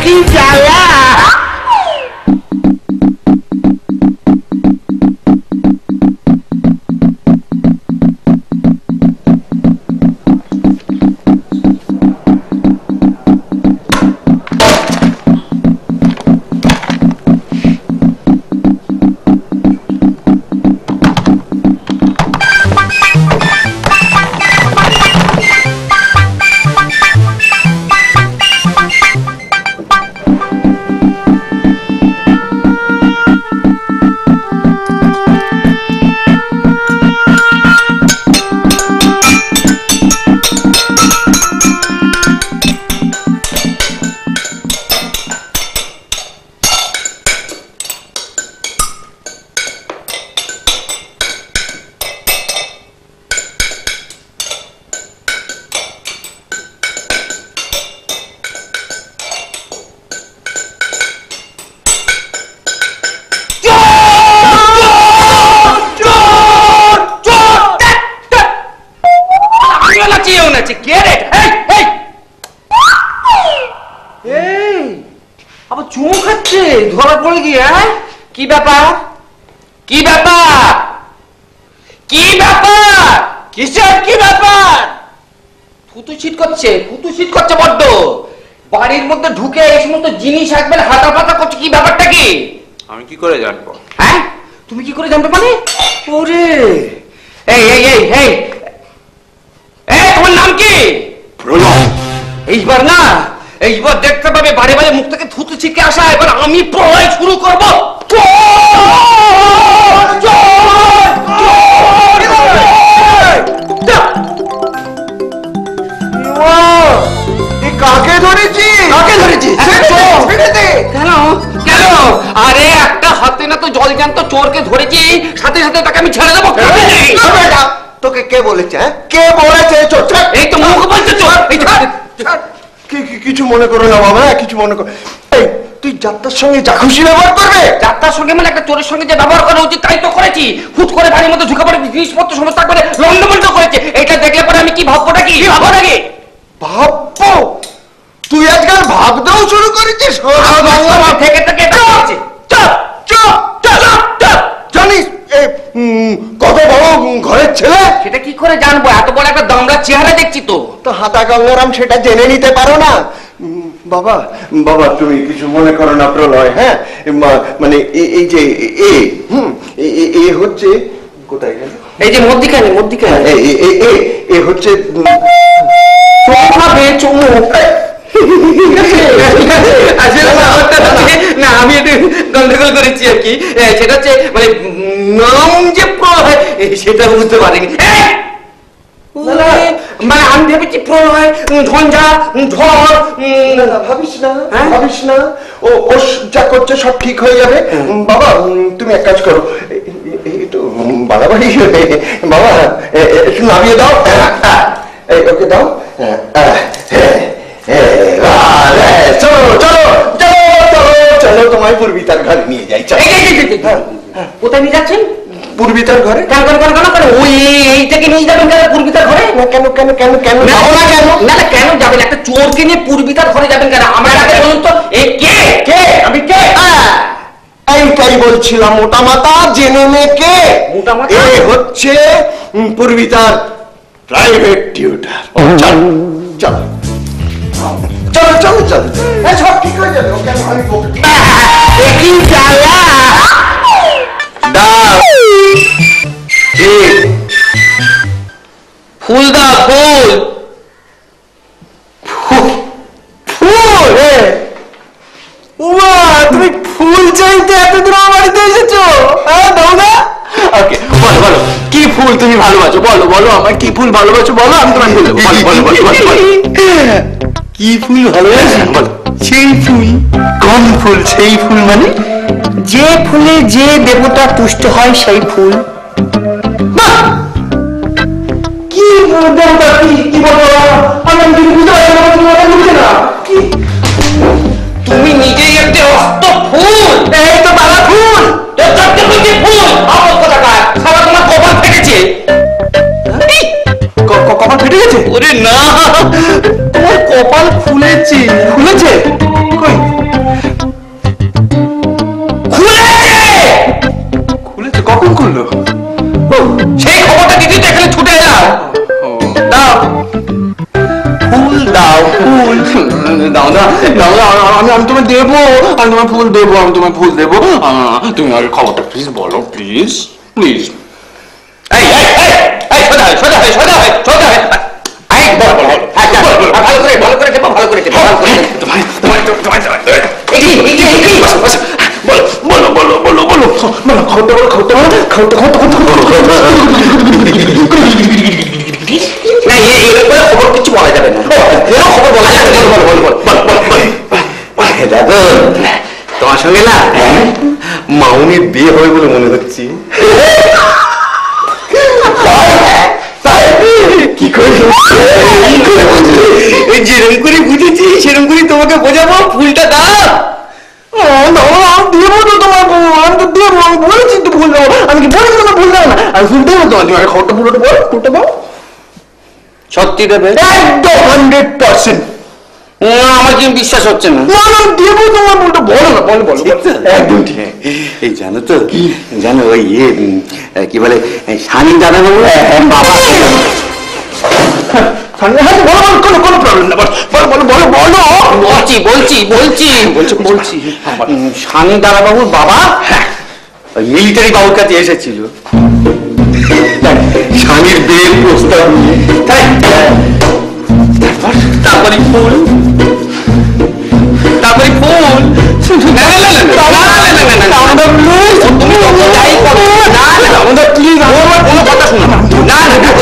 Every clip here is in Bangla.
কি জ্বালা! ধরা পড়ে গিয়ে কি ব্যাপার? কি ব্যাপার? কি ব্যাপার? কিসের কি ব্যাপার? থুতু ছিট করছে বড্ড। বাড়ির মধ্যে ঢুকে এই সমস্ত জিনিস একবার হাতা পাতা করছে, কি ব্যাপারটা কি? আমি কি করে জানবো? হ্যাঁ, তুমি কি করে জানবে মানে? ওরে এই এই এই এই এই তোমার নাম কি? প্রলয়। এইবার দেখতে পাবে বারে বারে মুখ থেকে থুতু ছিটকে আসা। এবার আমি প্রলয় শুরু করবো। কাকে ধরেছি? কেন কেন? আরে একটা হাতে না তো জল জ্যান্ত চোরকে ধরেছি, সাথে সাথে তাকে আমি ছেড়ে দেবো? তোকে কে বলেছে? কে বলেছে চোর? এই তো মুখ বলছে চোর। কিছু মনে করো না বাবা, কিছু মনে করো। তুই যাত্রার সঙ্গে যা খুশি ব্যবহার করবে? যাত্রার সঙ্গে মানে একটা চোরের সঙ্গে যে ব্যবহার করা উচিত তাই তো করেছি। হুট করে বাড়ির মধ্যে ঢুকে পড়ে জিনিসপত্র সমস্ত করে লন্ডভন্ড করেছে। এটা দেখলে পরে আমি কি ভাববোটা কি ভাবো নাকি? ভাববো? তুই আজকাল ভাবতেও শুরু করেছিস? থেকে থেকে জানিস কত বড় ঘরের ছেলে? সেটা কি করে জানবো? এত বড় একটা দামড়া চেহারা দেখছি তো। তো হাতা গঙ্গারাম সেটা জেনে নিতে পারো না? বাবা বাবা তুমি কিছু মনে করো না প্রলয়। হ্যাঁ, মানে এই যে এ হচ্ছে কোথায় গেল? এই যে মধ্যিখানে এ হচ্ছে না, আমি একটু গন্ডগোল করেছি আর কি। সেটা হচ্ছে মানে নাম যে প্রলয় সেটা বুঝতে পারিনি। মানে আমি ভেবেছি প্রলয়, ঝঞ্ঝা, ঝড়। ভাবিস না, ও যা করছে সব ঠিক হয়ে যাবে। বাবা তুমি এক কাজ করো, একটু বাড়াবাড়ি বাবা একটু নামিয়ে দাও। ওকে দাও। চলো চলো চলো চলো চলো, তোমায় পূর্বিতার ঘরে নিয়ে যাই। কোথায় নিয়ে যাচ্ছেন? পূর্বিতার ঘরে। কেন কেন কেন কেন? ওই এইটাকে নিয়ে যাবেন কেন পূর্বিতার ঘরে? কেন কেন কেন কেন যাবো না? কেন না না কেন যাবেন? একটা চোরকে নিয়ে পূর্বিতার ঘরে যাবেন কেন? আমার আগে বলুন তো, এ কে? কে আমি কে? এইটাই বলছিলাম, মোটা মাথা জেনে নে কে? মোটা মাথা? এ হচ্ছে পূর্বিতার প্রাইভেট টিউটার। চলো চলো চলো চলো চলো, সব ঠিক হয়ে যাবে। ওকে আমি কি জ্বালা! ফুল দা ফুল ফুল। তুমি ফুল চাইতে এত দূর আমার বাড়িতে এসেছো? দাও না। ওকে বলো বলো, কি ফুল তুমি ভালোবাসো? বলো বলো, আমার কি ফুল ভালোবাসো বলো, আমি তোমায় বলে দেবো। বলো বলো বলো বলো, কি ফুল ভালোবাসো বলো। সেই ফুল। কোন ফুল? সেই ফুল মানে যে ফুলে যে দেবতা তুষ্ট হয় সেই ফুল। কি দেবতা? কি বলো? আমি বুঝতে পারছি না। তুমি নিজেই একটা অস্ত ফুল। এই তো বাবা ফুল। ফুল আমার কথা কার? সারা তোমার কপাল ফেটেছে। কপাল ফেটে গেছে? ওরে না, তোমার কপাল ফুলেছে। ফুলেছে? কই দাদা দাদা আমি তোমায় দেবো, আমি তোমায় ফুল দেবো, আমি তোমায় ফুল দেবো। তুমি আগে খবরটা প্লিজ বলো, প্লিজ প্লিজ। এই এই এই এই সোজা হয় সোজা হয় সোজা হয় সোজা হয় এই বল বল ভালো করে টেপো ভালো করে টেপো ভালো করে টেপো বলো বলো বলো বলো বলো খবরটা বলো খবরটা বলো খবরটা না এর খবর কিছু বলা যাবে না, এর খবর বলা যাবে না। বল বল বল বল দাদা তোমার সঙ্গে না মাউনির বিয়ে হবে বলে মনে হচ্ছে। কি করে যেরকম করে বুঝেছি সেরকম করে তোমাকে বোঝাবো, ফুলটা দাও। দেবো তো তোমার বউ, আমি তো দেবো, আমি বলেছি তো ফুল দেবো, আমি কি বলেছি তোমার ফুল দেবো না, আমি ফুল দেবো তোমার। তুমি খবরটা পুরোটা বলো, ফুলটা দাও। সত্যি দেবে? একদম 100%। আমার কি বিশ্বাস হচ্ছে না। না না দেবো তোমার ফুলটা, বলো না, বলো বলো একদম ঠিক। এই জানো তো কি জানো ওই কি বলে স্বামী দাদা বাবু বাবা কোনো প্রবলেম না, বলো বলো বলো বলো। বলছি বলছি বলছি বলছি বলছি স্বামী দাদা বাবুর বাবা ওই মিলিটারি বাবুর কাছে এসেছিল স্বামীর বিয়ের প্রস্তাব নিয়ে। তারপরে ফুল তারপরে ফুল না না না না না তুমি যাই করো না না প্লিজ আমার কোনো কথা শোনো না না দেখো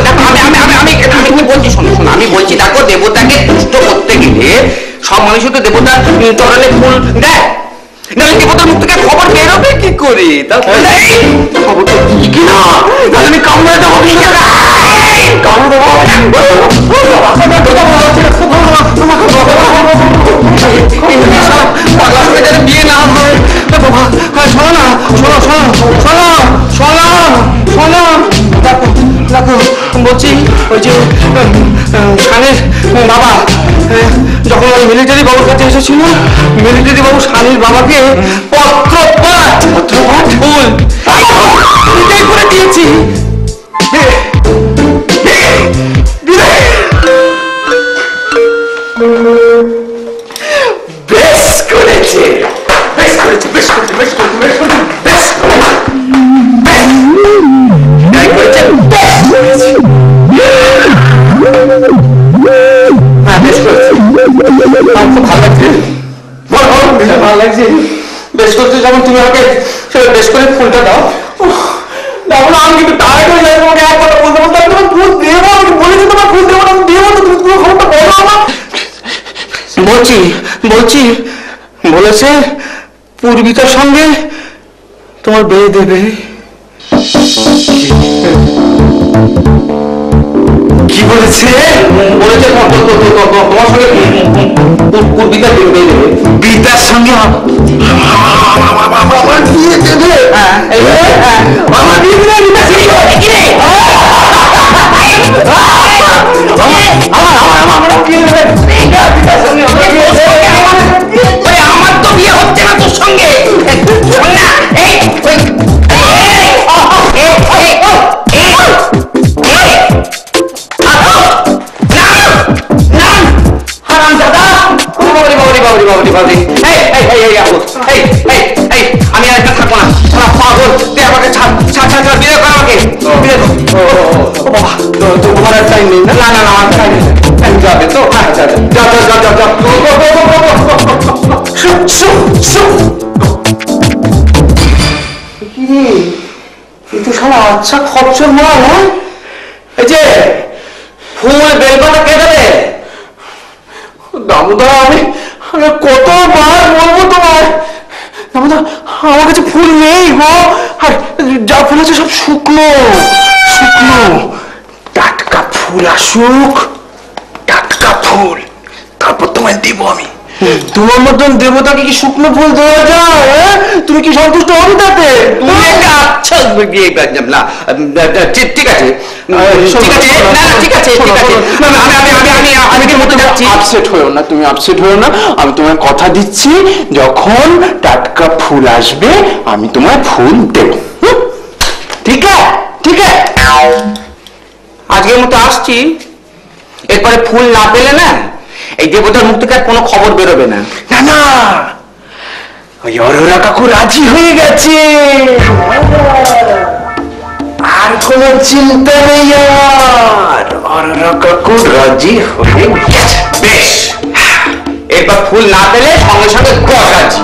আমি কি বলছি শোনো শোনো আমি বলছি দেখো দেবতাকে তুষ্ট করতে গেলে সব মানুষই তো দেবতার চরণে ফুল দেয়, নাহলে দেবতার মুখ থেকে খবর বেরোবে কি করে? তাহলে খবরটা কি কিনা তাহলে আমি কামড়ে দেবো কি জায়গা কামড়ে দেবো বিয়ে না হয় বাবা। শোনো না শোনো শোনো শোনো শোনো শোনো দেখো দেখো বলছি ওই যে শানের বাবা যখন ওই মিলিটারি বাবুর কাছে এসেছিল, মিলিটারি বাবু শানির বাবাকে পত্রপাঠ ফুল এটাই করে দিয়েছি। বেশ করেছে বেশ করেছে বেশ করেছে বেশ করেছে বেশ করেছে বেশ ভালো লাগছে বেশ করতে। যখন তুমি আমাকে বেশ করে ফুলটা দাও দেখো না আমি কিন্তু টায়ার্ড হয়ে যাই তোমাকে এক কথা বলতে বলতে। আমি তোমার ফুল দেবো, আমি বলেছি তোমার ফুল দেবো না, আমি দেবো না, তুমি পুরো খবরটা বলো আমার। বলছি বলছি বলেছে পূর্বিকার সঙ্গে তোমার বিয়ে দেবে। কি বলেছে? বলেছে তোমার সঙ্গে পূর্বিকার বিয়ে দেবে। গীতার সঙ্গে আমার বিয়ে দেবে? আমার বিয়ে দেবে গীতার সঙ্গে? আমার তো বিয়ে হচ্ছে না তোর সঙ্গে। আমি আর একটা থাকবো না, পাগল তুই আমাকে ছাড় ছাড় ছাড় ছাড়, বিয়ে কর আমাকে বিয়ে কর। বাবা তোমার আর টাইম নেই না? না না না আমার টাইম নেই, যাবে তো? হ্যাঁ যা যা যা যা যা কিন্তু শালা আচ্ছা খরচর মাল। হ্যাঁ এই যে ফুল বেলপাতা কে দেবে? দামোদর আমি আমি কতবার বলবো তোমায়, দামোদর আমার কাছে ফুল নেই গো, আর যা ফুল আছে সব শুকনো শুকনো। টাটকা ফুল আসুক, টাটকা ফুল, তারপর তোমায় দিব আমি। তোমার মতন দেবতাকে কি শুকনো ফুল দেওয়া যায়? তুমি কি সন্তুষ্ট হবে তাতে? তুমি একটা আচ্ছা না ঠিক আছে ঠিক আছে না ঠিক আছে ঠিক আছে আমি কি মতো যাচ্ছি। আপসেট হয়েও না, তুমি আপসেট হয়েও না। আমি তোমায় কথা দিচ্ছি যখন টাটকা ফুল আসবে আমি তোমায় ফুল দেব। ঠিক আছে ঠিক আছে আজকের মতো আসছি, এরপরে ফুল না পেলে না এই এই দেবতার মুখ থেকে আর কোনো খবর বেরোবে না। না না, ওই অরোরা কাকু রাজি হয়ে গেছে, আর কোনো চিন্তা নেই আমার। অরোরা কাকু রাজি হয়ে গেছে। বেশ, এরপর ফুল না পেলে সঙ্গে সঙ্গে গজ রাজি।